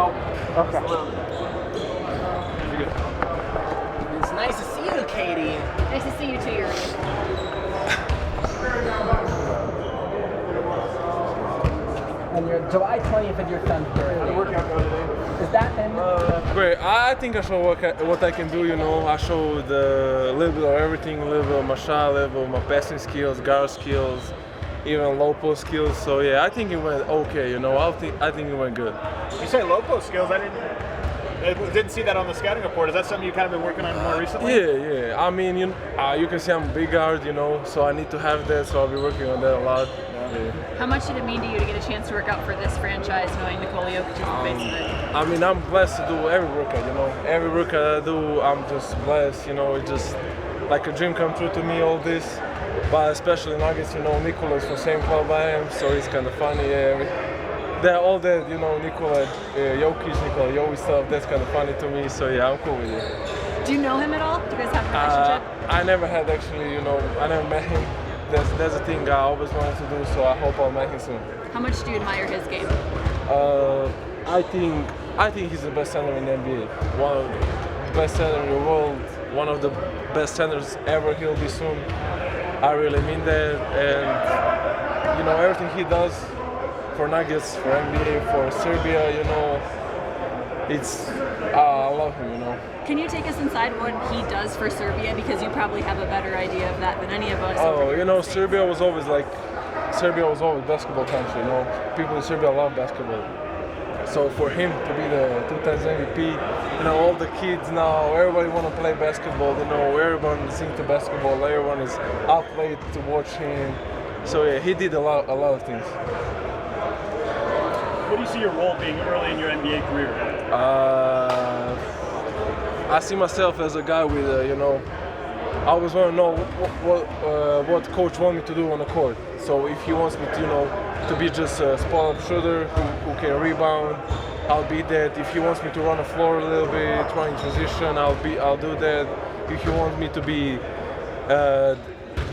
No. Okay. It's nice to see you, Katie. Nice to see you too, Yuri. And your July 20th is your son's birthday. How'd the workout go today? Is that him? Great. I think I show what I can do. I showed a little bit of everything, a little bit of my shot, a little bit of my passing skills, guard skills, even low post skills. So yeah, I think it went okay. I think it went good. You say low post skills. I didn't see that on the scouting report. Is that something you kind of been working on more recently? Yeah. I mean, you can see I'm a big guard, so I need to have that. So I'll be working on that a lot. Yeah. How much did it mean to you to get a chance to work out for this franchise, knowing Nikola Jović is the face of it? I mean, I'm blessed to do every workout. Every workout I do, I'm just blessed. It's just like a dream come true to me. All this, but especially Nuggets. Nikola's from the same club I am, so it's kind of funny. They're all that, Nikola Jović, Nikola Jović stuff. That's kind of funny to me. So yeah, I'm cool with it. Do you know him at all? Do you guys have a relationship? I never had actually. I never met him. That's a thing I always wanted to do, so I hope I'll meet him soon. How much do you admire his game? I think he's the best center in the NBA. One of the best center in the world. One of the best centers ever. He'll be soon. I really mean that. And everything he does for Nuggets, for NBA, for Serbia, it's I love him. Can you take us inside what he does for Serbia? Because you probably have a better idea of that than any of us. Serbia was always basketball country. People in Serbia love basketball. So for him to be the 2 times MVP, all the kids now, everybody want to play basketball. Everyone is into basketball. Everyone is out late to watch him. So yeah, he did a lot of things. What do you see your role being early in your NBA career? I see myself as a guy with, I always want to know what coach wants me to do on the court. So if he wants me to be just a spot-up shooter who can rebound, I'll be that. If he wants me to run the floor a little bit, run in transition, I'll do that. If he wants me to be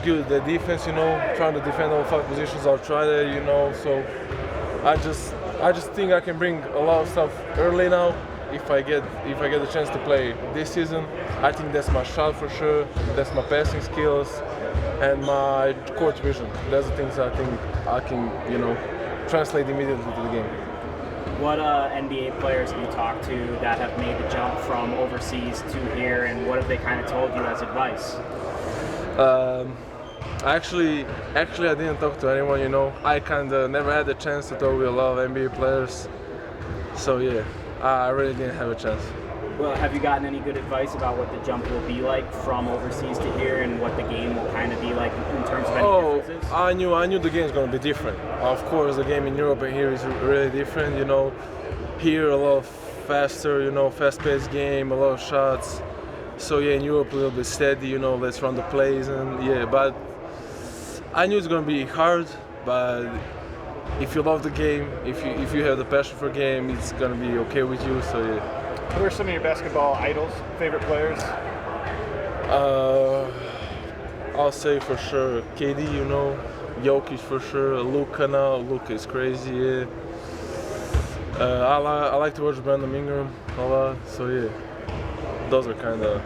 good at defense, trying to defend all 5 positions, I'll try that, So I just think I can bring a lot of stuff early now. If I get the chance to play this season, I think that's my shot for sure. That's my passing skills and my court vision. That's the things I think I can, translate immediately to the game. What NBA players have you talked to that have made the jump from overseas to here, and what have they kind of told you as advice? Actually, I didn't talk to anyone. I kind of never had the chance to talk with a lot of NBA players. So yeah. I really didn't have a chance. Well, have you gotten any good advice about what the jump will be like from overseas to here, and what the game will kind of be like in terms of any differences? I knew the game's going to be different. Of course, the game in Europe and here is really different. Here a lot faster, fast-paced game, a lot of shots. So yeah, in Europe a little bit steady. Let's run the plays and yeah. But I knew it's going to be hard, but. If you love the game, if you have the passion for the game, it's gonna be okay with you. So yeah. Who are some of your basketball idols, favorite players? I'll say for sure KD, Jokic for sure, Luka now. Luka is crazy. Yeah. I like to watch Brandon Ingram a lot. So yeah, those are kind of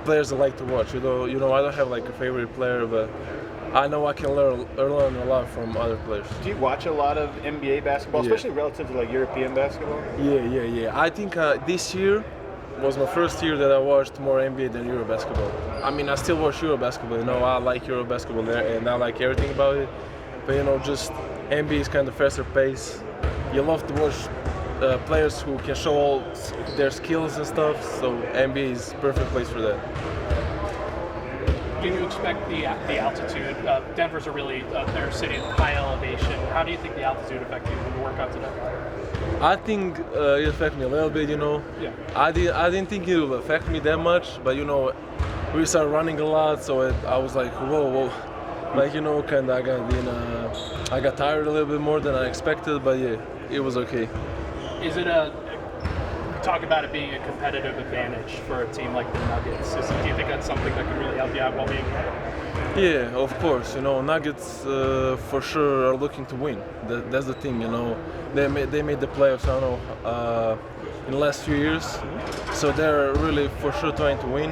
players I like to watch. I don't have like a favorite player, but. I know I can learn a lot from other players. Do you watch a lot of NBA basketball, especially relative to like European basketball? Yeah. I think this year was my first year that I watched more NBA than Euro basketball. I mean, I still watch Euro basketball. I like Euro basketball there, and I like everything about it. But just NBA is kind of faster pace. You love to watch players who can show all their skills and stuff. So NBA is perfect place for that. Do you expect the altitude? Denver's a really their city at high elevation. How do you think the altitude affected you in the workout today? I think it affected me a little bit. Yeah. I didn't think it would affect me that much, but we started running a lot, so I was like, whoa, like kind of I got tired a little bit more than I expected, but yeah, it was okay. Is it talk about it being a competitive advantage for a team like the Nuggets? Do you think that's something that could really help you out while being here? Yeah, of course. You know, Nuggets for sure are looking to win. That's the thing. You know, they made the playoffs. I don't know in the last few years, so they're really for sure trying to win.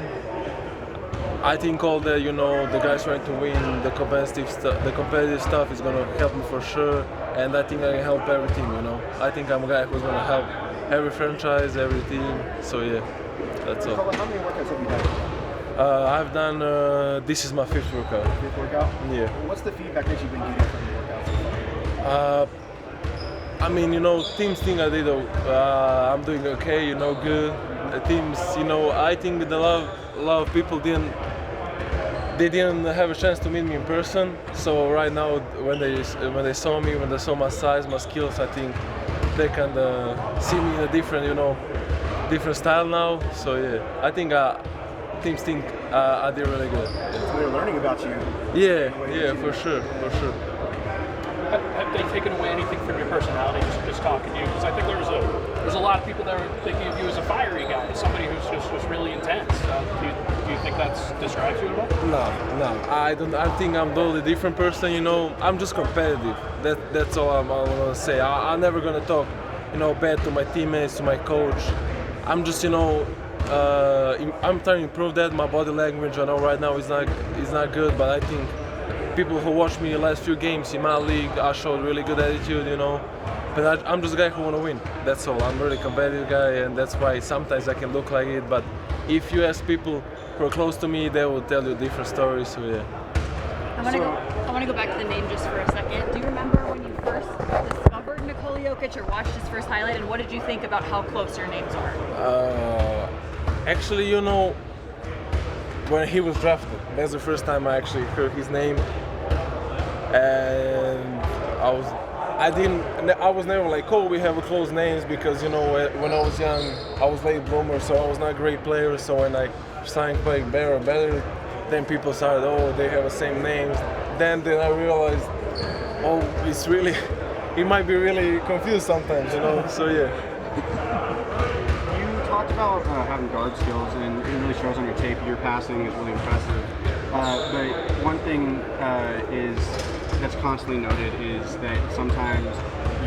I think all the the guys trying to win, the competitive stuff is gonna help me for sure, and I think I can help every team. You know, I think I'm a guy who's gonna help every franchise, every team. So yeah, that's all. How many workouts have you done? I've done. This is my 5th workout. Fifth workout? Yeah. What's the feedback that you've been getting from your workouts? I mean, teams think I did. I'm doing okay. Good. Teams, I think that a lot of people didn't have a chance to meet me in person. So right now, when they saw me, when they saw my size, my skills, I think they can see me in a different style now. So yeah, I think teams think I did really good. So they're learning about you. Yeah, for sure. Have they taken away anything from your personality just talking to you? Because I think there's a lot of people that are thinking of you as a fiery guy, somebody who's just really intense. Do you think that describes you at all? No, I don't. I think I'm a totally different person. I'm just competitive. That's all I'm gonna say. I'm never gonna talk, bad to my teammates, to my coach. I'm just, I'm trying to improve that. My body language, I know right now is not good, but I think people who watch me the last few games in my league, I showed really good attitude, But I'm just a guy who want to win. That's all. I'm a really competitive guy, and that's why sometimes I can look like it. But if you ask people who are close to me, they will tell you different stories. So yeah. I want to go back to the name just for a second. Do you remember when you first discovered Nikola Jović or watched his first highlight, and what did you think about how close your names are? Actually, when he was drafted, that's the first time I actually heard his name, and I was never like, oh, we have close names, because when I was young, I was late bloomer, so I was not a great player. So when I started playing better and better, then people started, oh, they have the same names. Then I realized, oh, it might be really confused sometimes, So yeah. You talked about having guard skills, and it really shows on your tape. Your passing is really impressive. But one thing that's constantly noted is that sometimes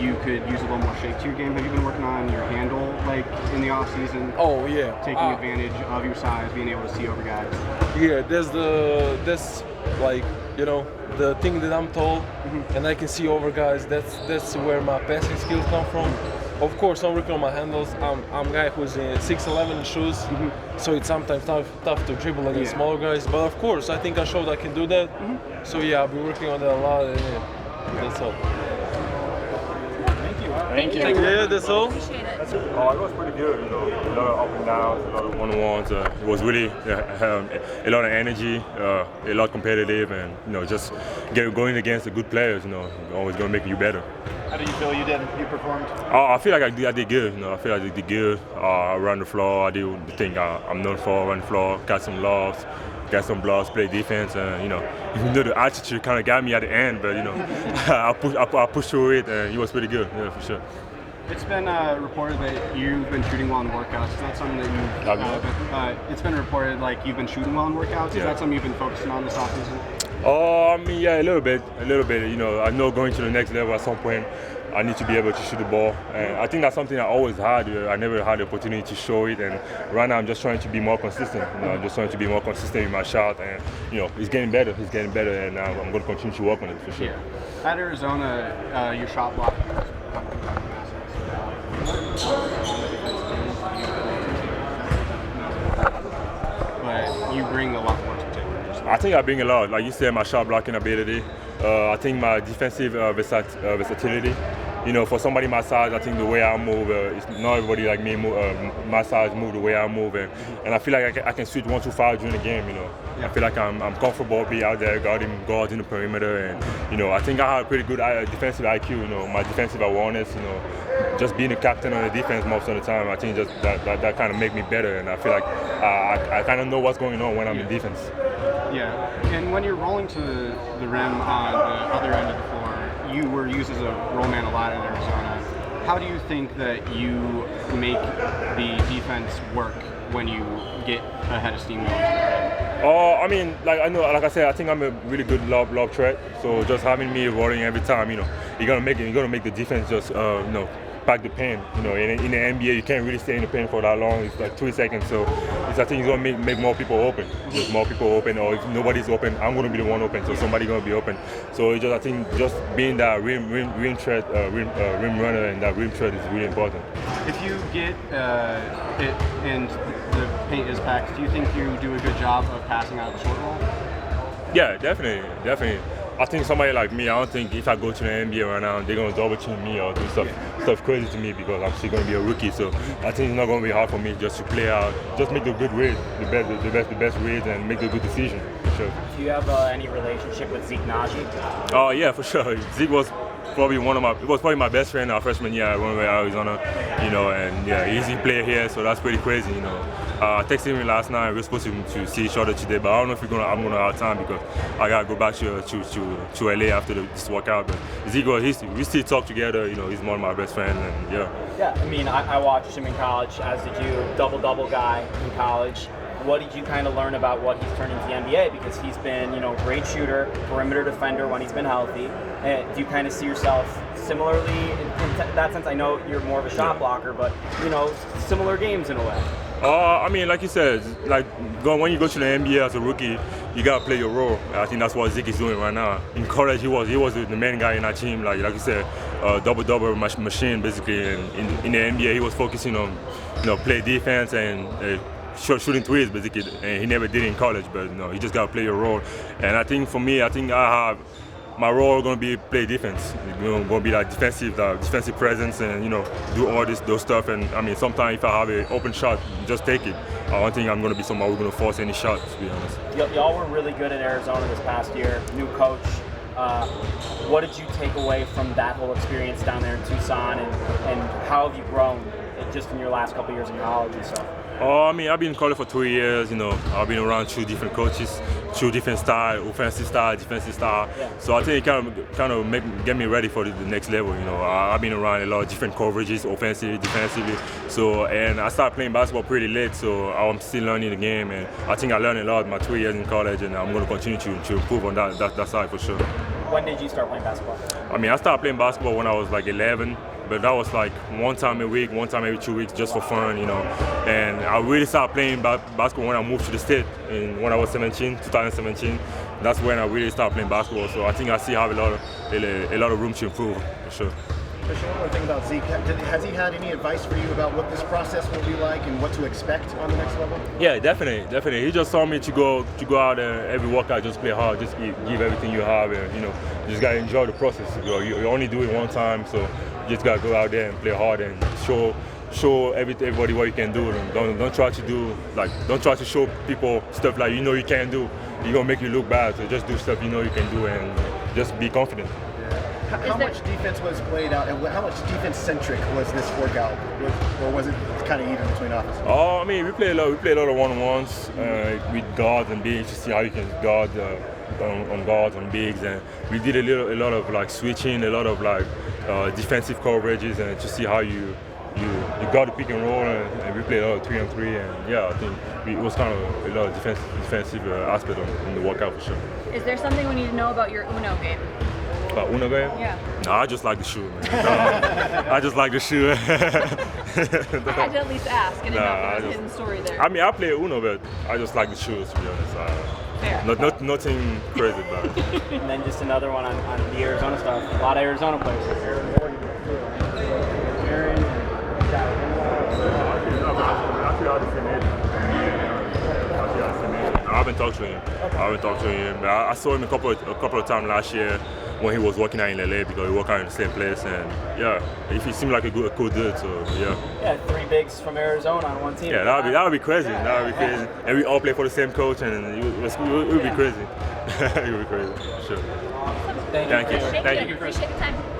you could use a little more shape to your game. Have you been working on your handle, like in the off season? Oh yeah. Taking advantage of your size, being able to see over guys. Yeah, that's like the thing that I'm tall, and I can see over guys. That's where my passing skills come from. Of course, I'm working on my handles. I'm a guy who's in 6'11" in shoes, so it's sometimes tough to dribble against smaller guys. But of course, I think I showed I can do that. So yeah, I've been working on that a lot, and that's all. Thank you. Yeah, that's all. Appreciate it. Oh, it was pretty good. A lot of up and downs, a lot of one-on-ones. It was really a lot of energy, a lot competitive, and just going against the good players. Always going to make you better. How do you feel you performed? I feel like I did good. I feel like I did good. Around the floor, I did the thing I'm known for. Around the floor, got some lobs, got some blocks, play defense, and even though the altitude kind of got me at the end, but I pushed through it, and it was pretty good. Yeah, for sure. It's been reported that you've been shooting well in workouts. Is that something that it's been reported like you've been shooting well in workouts. Is that something you've been focusing on this offseason? I mean, yeah, a little bit. I know going to the next level at some point, I need to be able to shoot the ball. And I think that's something I always had. I never had the opportunity to show it. And right now, I'm just trying to be more consistent. I'm just trying to be more consistent with my shot. And, it's getting better. And I'm going to continue to work on it for sure. Yeah. At Arizona, your shot block. But you bring a lot more to the table. I think I bring a lot. Like you said, my shot blocking ability. I think my defensive versatility. For somebody my size, I think the way I move, it's not everybody like me my size move the way I move, and I feel like I can switch 1-5 during the game. I feel like I'm comfortable being out there guarding guards in the perimeter, and I think I have pretty good defensive IQ. My defensive awareness. Just being a captain on the defense most of the time, I think just that kind of make me better, and I feel like I kind of know what's going on when I'm in defense. Yeah, and when you're rolling to the rim on the other end of the floor, you were used as a roll man a lot in Arizona. How do you think that you make the defense work when you get ahead of steam? I mean, like I said, I think I'm a really good lob threat. So just having me rolling every time, you're gonna make the defense just pack the paint. In the NBA, you can't really stay in the paint for that long. It's like 3 seconds. So I think it's gonna make more people open. If more people open, or if nobody's open, I'm gonna be the one open. So somebody's gonna be open. So I think just being that rim threat, rim runner, and that rim threat is really important. If you get it and the paint is packed, do you think you do a good job of passing out the short roll? Yeah, definitely. I think somebody like me, I don't think if I go to the NBA right now, they're gonna double team me or do stuff crazy to me because I'm still gonna be a rookie. So I think it's not gonna be hard for me just to play out, just make the good read, the best reads, and make the good decision. For sure. Do you have any relationship with Zeke Naji? Oh yeah, for sure. Zeke was probably my best friend our freshman year at Arizona, and yeah, he's a player here, so that's pretty crazy, I texted him last night. We're supposed to see each other today, but I don't know if I'm gonna have time because I gotta go back to LA after this workout. But Zeke, we still talk together. He's one of my best friends, and yeah. Yeah, I mean, I watched him in college, as did you. Double guy in college. What did you kind of learn about what he's turned into the NBA? Because he's been, great shooter, perimeter defender when he's been healthy. Do you kind of see yourself similarly in that sense? I know you're more of a shot blocker, but similar games in a way. I mean, like you said, when you go to the NBA as a rookie, you gotta play your role. I think that's what Zeke is doing right now. In college, he was the main guy in our team. Like you said, double machine basically. And in the NBA, he was focusing on play defense and shooting threes basically. And he never did it in college, but you just gotta play your role. And I think for me, I have. My role is going to be play defense. Going to be like defensive presence, and do all those stuff. And I mean, sometimes if I have an open shot, just take it. I don't think I'm going to be somebody who's going to force any shot, to be honest. Y'all were really good at Arizona this past year. New coach. What did you take away from that whole experience down there in Tucson, and how have you grown just in your last couple years in college and stuff? I mean, I've been in college for 2 years. I've been around 2 different coaches, 2 different styles, offensive style, defensive style. Yeah. So I think it kind of get me ready for the next level. I've been around a lot of different coverages, offensively, defensively. So and I started playing basketball pretty late, so I'm still learning the game. And I think I learned a lot in my 2 years in college, and I'm going to continue to improve on that side for sure. When did you start playing basketball? I mean, I started playing basketball when I was like 11. But that was like one time a week, one time every 2 weeks, just for fun, And I really started playing basketball when I moved to the state, when I was 2017. That's when I really started playing basketball. So I think I still have a lot of room to improve, for sure. Christian, one more thing about Zeke. Has he had any advice for you about what this process will be like and what to expect on the next level? Yeah, definitely. He just told me to go out and every workout, just play hard, just give everything you have, and you just gotta enjoy the process. You only do it one time, so you just gotta go out there and play hard and show everybody what you can do. And don't try to show people stuff like you can't do. You're gonna make you look bad. So just do stuff you can do and just be confident. How much defense was played out, and how much defense-centric was this workout, or was it kind of even between offenses? I mean, we play a lot of one-on-ones with guards and bigs to see how you can guard on guards and bigs, and we did a lot of like switching, a lot of like defensive coverages, and to see how you got the pick and roll, and we played a lot of 3-on-3, and yeah, I think it was kind of a lot of defensive aspect in the workout for sure. Is there something we need to know about your Uno game? About Uno game? Yeah. No, I just like the shoe, man. I just like the shoe. I had to at least ask. I didn't know if there was a hidden story there. I mean, I play Uno, but I just like the shoes, to be honest. Fair. Nothing crazy about it. And then just another one on the Arizona stuff. A lot of Arizona players. I haven't talked to him. But I saw him a couple of times last year when he was working out in LA because we work out in the same place, and yeah, he seemed like a cool dude. So yeah. Yeah, 3 bigs from Arizona on one team. Yeah, that would be crazy. That would be crazy. And we all play for the same coach, and it would be crazy. It would be crazy. Sure. Thank you. Thank you. Appreciate the time.